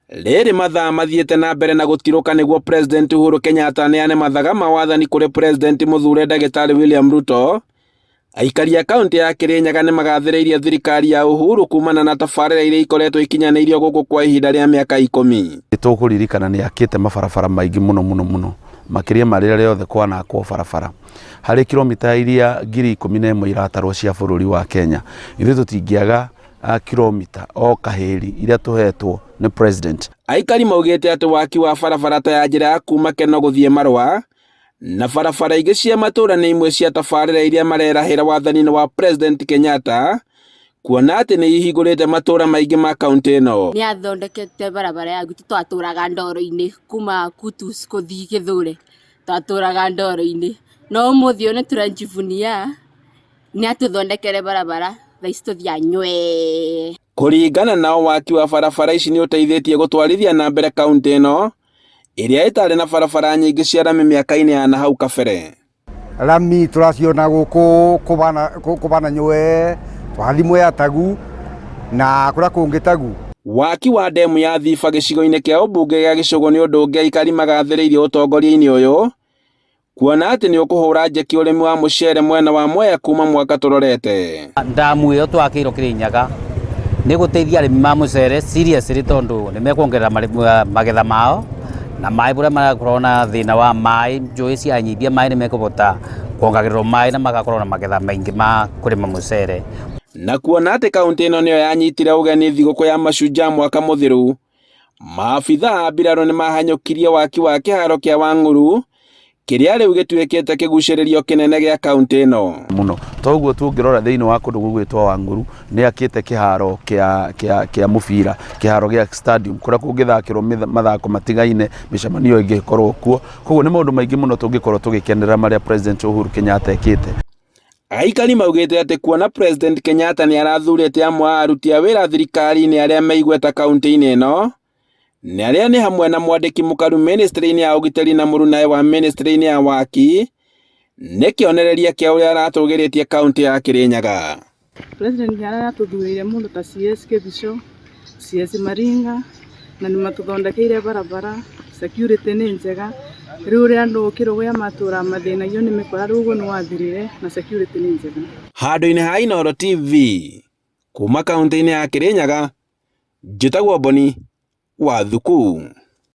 Rĩrĩ mathaa mathiĩte na mbere na gũtirũka nĩguo President Uhuru Kenyatta neane mathaga ma wathani kũrĩ President mũthure Ndagĩtarĩ William Ruto, aikari a kaunti ya Kirinyaga nĩ magathĩrĩirie thirikari ya Uhuru kumana na tabarĩra iria ikoretwo ikinyanĩirio gũkũ kwa ihinda rĩa mĩaka 10. Tũkũririkana nĩ akĩte mabarabara maingĩ mũno makĩria marĩa rĩothe kwanakwo barabara harĩ kilomita iria 11,000 iratarwo cia bũrũri wa Kenya. Ithuĩ tũtingĩaga kilomita o kaheri iria tũhetwo nĩ president. Aikari maugĩte atĩ waki wa barabara ta ya njĩra ya kuma Keno gũthiĩ Marũa na barabara ingĩ cia matũra nĩ imwe cia tabarĩra iria marerahĩra wathani-inĩ wa President Kenyatta, kuona atĩ nĩ ihingũrĩte matũra maingĩ ma kaunti ĩno. Nĩ athondekete barabara ya gutu twatũraga ndoro-inĩ kuma Kutus gũthiĩ Gĩthũre, twatũraga ndoro-inĩ, no ũmũthĩ nĩ tũranjivunia nĩ atũthondekere barabara thaici tũthia nywe. Kũringana nao, waki wa barabara ici nĩ ũteithĩtie gũtwarithia na mbere kaunti ĩno ĩrĩa ĩtarĩ na barabara nyingĩ cia rami mĩaka-inĩ ya na hau kabere. Rami tũraciona gũkũ kũbana nywe twathimwe ya Tagu na kũrĩa kũngĩ Tagu. Waki wa ndemu ya Thiba gĩcigo-inĩ kĩa ũmbunge gĩa Gĩcũgũ nĩ ũndũ ũngĩ aikari magathĩrĩirie ũtongoria-inĩ ũyũ, kuona atĩ nĩ ũkũhũra njeki ũrĩmi wa mũcere mwena wa Mwea kuma mwaka tũrorete. Ndamu ĩyo twakĩirwo Kirinyaga nĩ gũteithia arĩmi ma mũcere seriously tondũ nĩ mekuongerera magetha mao, na maĩ bũrĩa marakorwo na thĩna wa maĩ, njũĩ cianyithia maĩ nĩ mekũbota kuongagĩrĩrwo maĩ na magakorwo na magetha maingĩ ma kũrĩma mũcere. Na kuona atĩ kaunti ĩno nĩyo yanyitire ũgeni thigũkũ ya Mashujaa mwaka mũthiru, maabithaa a mbirarũ nĩ mahanyũkirie waki wa kĩharo kĩa Wang'uru kĩrĩa rĩu gĩtuĩkĩte kĩgucĩrĩrio kĩnene gĩa kaunti ĩno mũno. Toguo tũngĩrora thĩinĩ wa kũndũ gũgwĩtwo Wang'uru nĩ akĩte kĩharo kĩa mũbira, kĩharo gĩa stadium kũrĩa kũngĩthakĩrwo mathako matigaine, mĩcemanio ĩngĩkorwo kuo. Koguo nĩ maũndũ maingĩ mũno tũngĩkorwo tũgĩkenera marĩa President Uhuru Kenyatta ekĩte. Aikari maugĩte atĩ kuona President Kenyatta nĩ arathurĩte amwe a aruti a wĩra thirikari-inĩ arĩa meigweta kaunti-inĩ ĩno, nĩ arĩa nĩ hamwe na mwandĩki mũkaru ministry-inĩ ya ũgitĩri na mũrunaĩ wa ministry-inĩ ya waki, nĩ kĩonereria kĩa ũrĩa aratũgĩrĩtie kaunti ya Kirinyaga. President nĩ aratũthurĩire mũndũ ta CS Kĩbico, CS Maringa, na nĩ matũthondekeire barabara, security nĩ njega. Rĩu rĩa andũ kĩrũgĩa matũra mathĩna iyo nĩ mĩkora rĩu nĩ wathirire na security nĩ njega. Handũ-inĩ ha Inooro TV kuma kaunti-inĩ ya Kirinyaga, njĩtagwo Boni wa Thuku.